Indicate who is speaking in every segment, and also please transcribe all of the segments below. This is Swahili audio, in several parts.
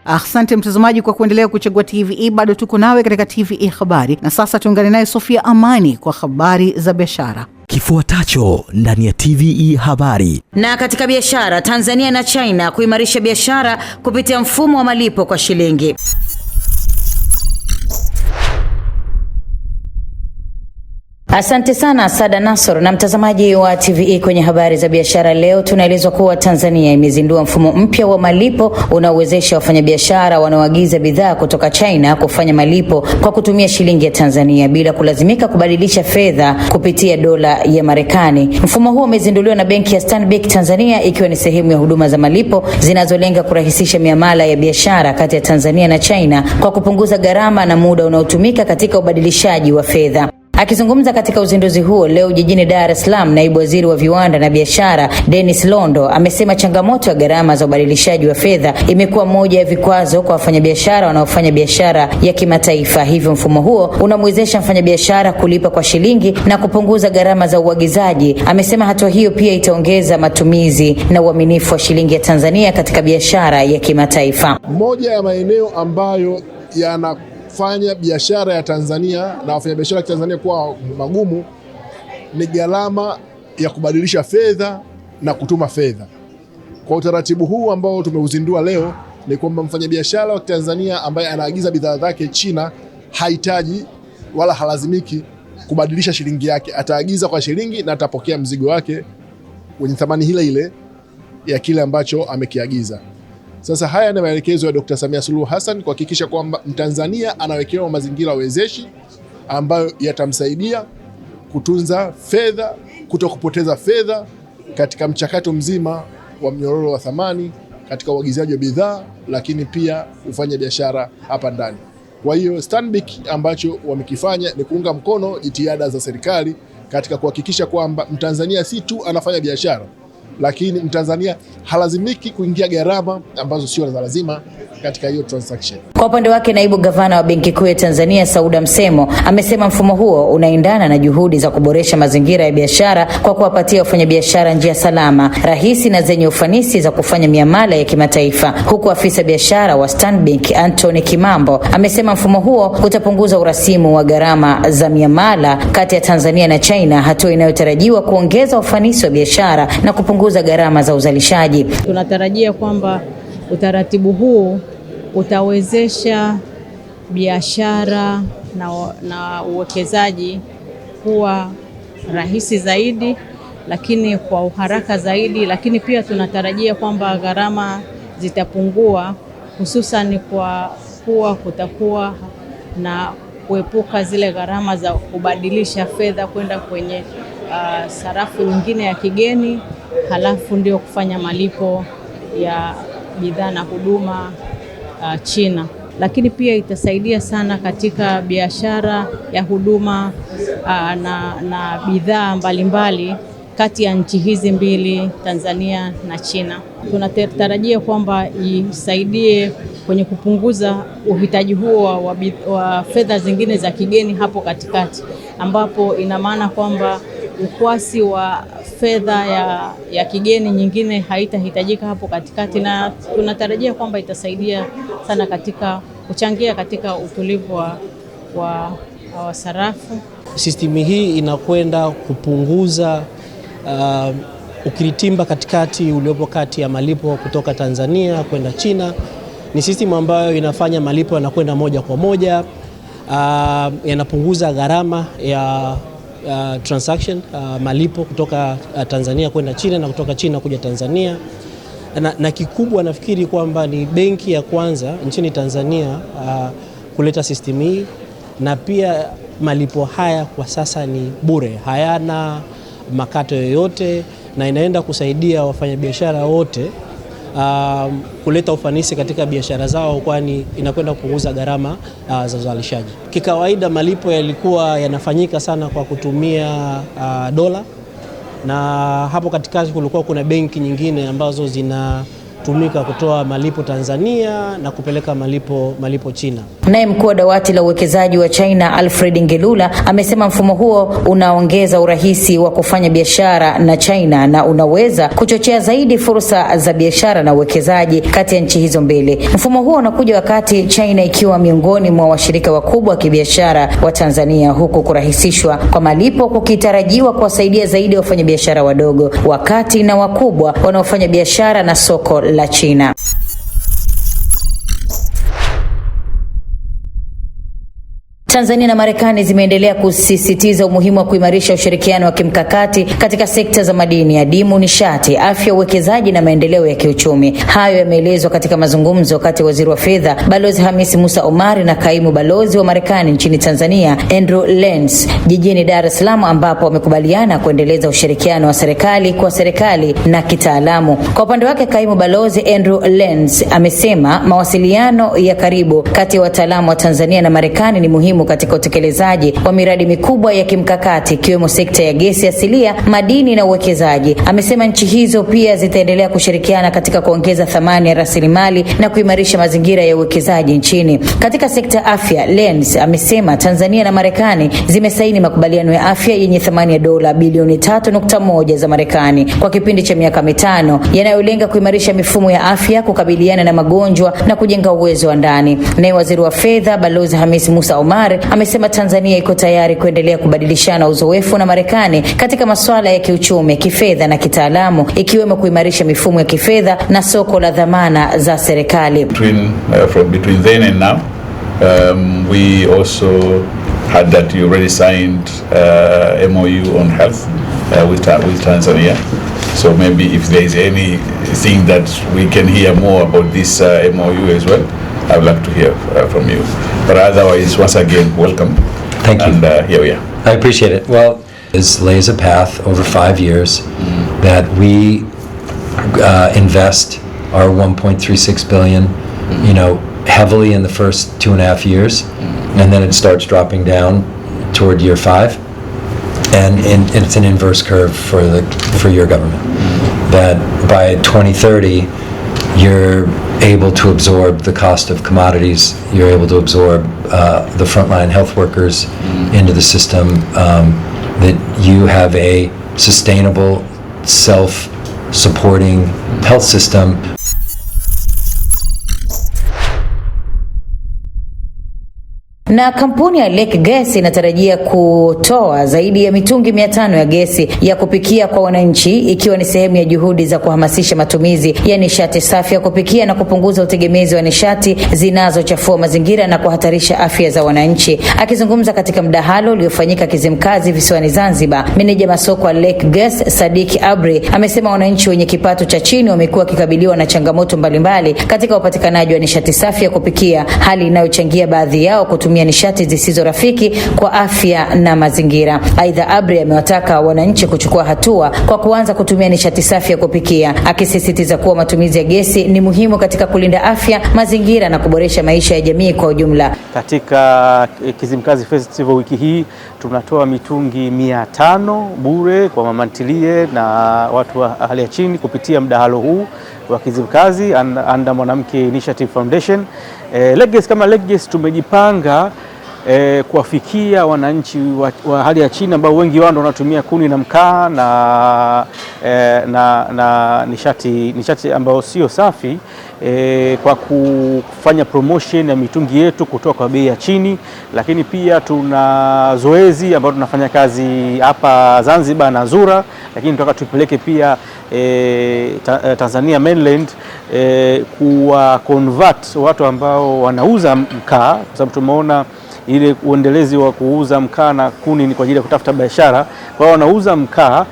Speaker 1: Asante mtazamaji kwa kuendelea kuchagua TVE. Bado tuko nawe katika TVE habari, na sasa tuungane naye Sofia Amani kwa habari za biashara.
Speaker 2: Kifuatacho ndani ya TVE habari.
Speaker 3: Na katika biashara, Tanzania na China kuimarisha biashara kupitia mfumo wa malipo kwa shilingi. Asante sana Sada Nasor na mtazamaji wa TVE kwenye habari za biashara. Leo tunaelezwa kuwa Tanzania imezindua mfumo mpya wa malipo unaowezesha wafanyabiashara wanaoagiza bidhaa kutoka China kufanya malipo kwa kutumia shilingi ya Tanzania bila kulazimika kubadilisha fedha kupitia dola ya Marekani. Mfumo huo umezinduliwa na benki ya Stanbic Tanzania ikiwa ni sehemu ya huduma za malipo zinazolenga kurahisisha miamala ya biashara kati ya Tanzania na China kwa kupunguza gharama na muda unaotumika katika ubadilishaji wa fedha. Akizungumza katika uzinduzi huo leo jijini Dar es Salaam, naibu waziri wa viwanda na biashara Dennis Londo amesema changamoto ya gharama za ubadilishaji wa fedha imekuwa moja ya vikwazo kwa wafanyabiashara wanaofanya biashara ya kimataifa. Hivyo mfumo huo unamwezesha mfanyabiashara kulipa kwa shilingi na kupunguza gharama za uagizaji. Amesema hatua hiyo pia itaongeza matumizi na uaminifu wa shilingi ya Tanzania katika biashara ya kimataifa.
Speaker 4: Moja ya maeneo ambayo yanafanya biashara ya Tanzania na wafanyabiashara wa Tanzania kuwa magumu ni gharama ya kubadilisha fedha na kutuma fedha. Kwa utaratibu huu ambao tumeuzindua leo ni kwamba mfanyabiashara wa Tanzania ambaye anaagiza bidhaa zake China hahitaji wala halazimiki kubadilisha shilingi yake. Ataagiza kwa shilingi na atapokea mzigo wake wenye thamani ile ile ya kile ambacho amekiagiza. Sasa haya ni maelekezo ya Dr. Samia Suluhu Hassan kuhakikisha kwamba Mtanzania anawekewa mazingira wezeshi ambayo yatamsaidia kutunza fedha, kutokupoteza fedha katika mchakato mzima wa mnyororo wa thamani katika uagizaji wa bidhaa, lakini pia ufanye biashara hapa ndani. Kwa hiyo Stanbic ambacho wamekifanya ni kuunga mkono jitihada za serikali katika kuhakikisha kwamba Mtanzania si tu anafanya biashara, lakini Mtanzania halazimiki kuingia gharama ambazo sio za lazima katika hiyo transaction.
Speaker 3: Kwa upande wake naibu gavana wa Benki Kuu ya Tanzania Sauda Msemo amesema mfumo huo unaendana na juhudi za kuboresha mazingira ya biashara kwa kuwapatia wafanyabiashara njia salama, rahisi na zenye ufanisi za kufanya miamala ya kimataifa. Huku afisa biashara wa Stanbic Anthony Kimambo amesema mfumo huo utapunguza urasimu wa gharama za miamala kati ya Tanzania na China, hatua inayotarajiwa kuongeza ufanisi wa biashara na kupunguza gharama za uzalishaji.
Speaker 5: Tunatarajia kwamba utaratibu huu utawezesha biashara na uwekezaji kuwa rahisi zaidi, lakini kwa uharaka zaidi, lakini pia tunatarajia kwamba gharama zitapungua, hususan kwa kuwa kutakuwa na kuepuka zile gharama za kubadilisha fedha kwenda kwenye sarafu nyingine ya kigeni, halafu ndio kufanya malipo ya bidhaa na huduma China. Lakini pia itasaidia sana katika biashara ya huduma na bidhaa mbalimbali kati ya nchi hizi mbili, Tanzania na China. Tunatarajia kwamba isaidie kwenye kupunguza uhitaji huo wa fedha zingine za kigeni hapo katikati, ambapo ina maana kwamba ukwasi wa fedha ya kigeni nyingine haitahitajika hapo katikati, na tunatarajia kwamba itasaidia sana katika kuchangia katika utulivu wa sarafu.
Speaker 6: System hii inakwenda kupunguza ukiritimba katikati uliopo kati ya malipo kutoka Tanzania kwenda China. Ni system ambayo inafanya malipo yanakwenda moja kwa moja, yanapunguza gharama ya transaction, malipo kutoka Tanzania kwenda China na kutoka China kuja Tanzania. Na kikubwa nafikiri kwamba ni benki ya kwanza nchini Tanzania kuleta system hii, na pia malipo haya kwa sasa ni bure, hayana makato yoyote, na inaenda kusaidia wafanyabiashara wote kuleta ufanisi katika biashara zao, kwani inakwenda kupunguza gharama za uzalishaji. Kikawaida malipo yalikuwa yanafanyika sana kwa kutumia dola, na hapo katikati kulikuwa kuna benki nyingine ambazo kutumika kutoa malipo Tanzania na kupeleka malipo China.
Speaker 3: Naye mkuu wa dawati la uwekezaji wa China Alfred Ngelula amesema mfumo huo unaongeza urahisi wa kufanya biashara na China na unaweza kuchochea zaidi fursa za biashara na uwekezaji kati ya nchi hizo mbili. Mfumo huo unakuja wakati China ikiwa miongoni mwa washirika wakubwa wa kibiashara wa Tanzania, huku kurahisishwa kwa malipo kukitarajiwa kuwasaidia zaidi ya wafanyabiashara wadogo, wakati na wakubwa wanaofanya biashara na soko la China. Tanzania na Marekani zimeendelea kusisitiza umuhimu wa kuimarisha ushirikiano wa kimkakati katika sekta za madini adimu, nishati, afya, uwekezaji na maendeleo ya kiuchumi. Hayo yameelezwa katika mazungumzo kati ya Waziri wa Fedha Balozi Hamisi Musa Omar na Kaimu Balozi wa Marekani nchini Tanzania Andrew Lenz jijini Dar es Salaam, ambapo wamekubaliana kuendeleza ushirikiano wa serikali kwa serikali na kitaalamu. Kwa upande wake, Kaimu Balozi Andrew Lenz amesema mawasiliano ya karibu kati ya wataalamu wa Tanzania na Marekani ni muhimu katika utekelezaji wa miradi mikubwa ya kimkakati ikiwemo sekta ya gesi asilia, madini na uwekezaji. Amesema nchi hizo pia zitaendelea kushirikiana katika kuongeza thamani ya rasilimali na kuimarisha mazingira ya uwekezaji nchini. Katika sekta afya, Lenz amesema Tanzania na Marekani zimesaini makubaliano ya afya yenye thamani ya dola bilioni 3.1 za Marekani kwa kipindi cha miaka 5 yanayolenga kuimarisha mifumo ya afya, kukabiliana na magonjwa na kujenga uwezo wa ndani. Naye Waziri wa Fedha Balozi Hamisi Musa Omar amesema Tanzania iko tayari kuendelea kubadilishana uzoefu na Marekani katika masuala ya kiuchumi, kifedha na kitaalamu, ikiwemo kuimarisha mifumo ya kifedha na soko la dhamana za serikali.
Speaker 7: Between then and now, we also had that you already signed MOU on health with Tanzania. So maybe if there is anything that we can hear more about this MOU as well, I would like to hear from you. But otherwise, once again, welcome.
Speaker 8: Thank you.
Speaker 7: And here we are.
Speaker 8: I appreciate it. Well, this lays a path over 5 years that we invest our 1.36 billion, heavily in the first 2.5 years, and then it starts dropping down toward year 5. And it's an inverse curve for your government. That by 2030, you're able to absorb the cost of commodities, you're able to absorb the frontline health workers into the system, that you have a sustainable, self-supporting health system.
Speaker 3: Na kampuni ya Lake Gas inatarajia kutoa zaidi ya mitungi 500 ya gesi ya kupikia kwa wananchi, ikiwa ni sehemu ya juhudi za kuhamasisha matumizi ya nishati safi ya kupikia na kupunguza utegemezi wa nishati zinazochafua mazingira na kuhatarisha afya za wananchi. Akizungumza katika mdahalo uliofanyika Kizimkazi visiwani Zanzibar, meneja masoko wa Lake Gas Sadiki Abri amesema wananchi wenye kipato cha chini wamekuwa wakikabiliwa na changamoto mbalimbali katika upatikanaji wa nishati safi ya kupikia, hali inayochangia baadhi yao kutumia nishati zisizo rafiki kwa afya na mazingira. Aidha, Abri amewataka wananchi kuchukua hatua kwa kuanza kutumia nishati safi ya kupikia, akisisitiza kuwa matumizi ya gesi ni muhimu katika kulinda afya, mazingira na kuboresha maisha ya jamii kwa ujumla.
Speaker 9: Katika Kizimkazi Festival wiki hii tunatoa mitungi 500 bure kwa mamantilie na watu wa hali ya chini kupitia mdahalo huu wa Kizimkazi under Mwanamke Initiative Foundation. Lake Gas kama Lake Gas tumejipanga kuwafikia wananchi wa hali ya chini ambao wengi wao wanatumia kuni na mkaa na nishati ambayo sio safi, kwa kufanya promotion ya mitungi yetu kutoka kwa bei ya chini. Lakini pia tuna zoezi ambalo tunafanya kazi hapa Zanzibar na Zura, lakini tunataka tupeleke pia Tanzania mainland, kuwa convert watu ambao wanauza mkaa, kwa sababu tumeona ile uendelezi wa kuuza mkaa na kuni ni kwa ajili ya kutafuta biashara. Kwa hiyo wanauza mkaa,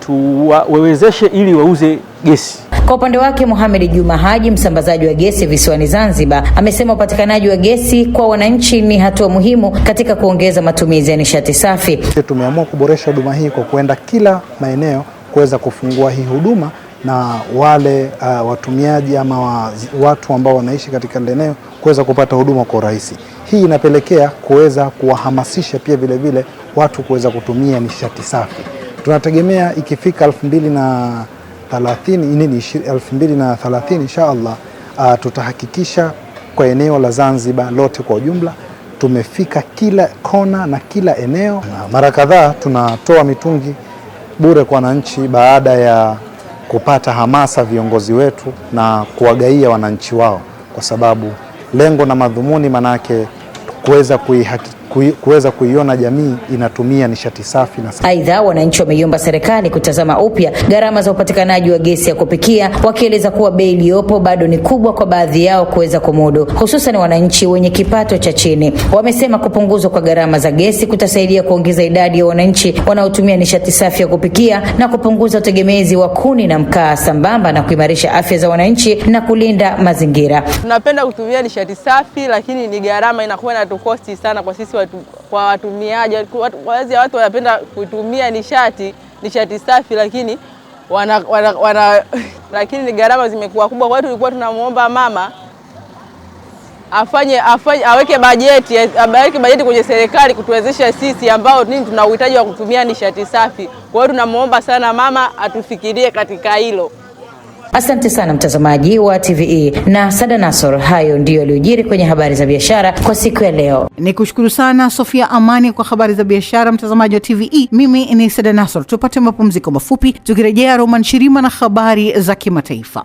Speaker 9: tuwawezeshe ili wauze gesi.
Speaker 3: Kwa upande wake, Mohamed Juma Haji, msambazaji wa gesi visiwani Zanzibar, amesema upatikanaji wa gesi kwa wananchi ni hatua muhimu katika kuongeza matumizi ya nishati safi.
Speaker 10: Tumeamua kuboresha huduma hii kwa kwenda kila maeneo kuweza kufungua hii huduma, na wale watumiaji ama watu ambao wanaishi katika eneo kuweza kupata huduma kwa urahisi. Hii inapelekea kuweza kuwahamasisha pia vile watu kuweza kutumia nishati safi. Tunategemea ikifika 2030 insha Allah, tutahakikisha kwa eneo la Zanzibar lote kwa ujumla tumefika kila kona na kila eneo. Mara kadhaa tunatoa mitungi bure kwa wananchi baada ya kupata hamasa viongozi wetu na kuwagaia wananchi wao, kwa sababu lengo na madhumuni manake kuweza kuiona jamii inatumia nishati safi na safi.
Speaker 3: Aidha, wananchi wameiomba serikali kutazama upya gharama za upatikanaji wa gesi ya kupikia, wakieleza kuwa bei iliyopo bado ni kubwa kwa baadhi yao kuweza kumudu, hususan wananchi wenye kipato cha chini. Wamesema kupunguzwa kwa gharama za gesi kutasaidia kuongeza idadi ya wananchi wanaotumia nishati safi ya kupikia na kupunguza utegemezi wa kuni na mkaa, sambamba na kuimarisha afya za wananchi na kulinda mazingira.
Speaker 11: Tunapenda kutumia nishati safi, lakini ni gharama inakuwa inatukosti sana kwa sisi kwa watumiaji. Baadhi ya watu wanapenda kutumia nishati safi, lakini lakini gharama zimekuwa kubwa. Kwa hiyo tulikuwa tunamuomba mama aweke bajeti kwenye serikali kutuwezesha sisi ambao tuna uhitaji wa kutumia nishati safi. Kwa hiyo tunamuomba sana mama atufikirie katika hilo.
Speaker 3: Asante sana mtazamaji wa TVE na Sada Nassor. Hayo ndiyo yaliyojiri kwenye habari za biashara kwa siku ya leo.
Speaker 1: Nikushukuru sana Sofia Amani kwa habari za biashara, mtazamaji wa TVE. Mimi ni Sada Nassor. Tupate mapumziko mafupi, tukirejea Roman Shirima na habari za kimataifa.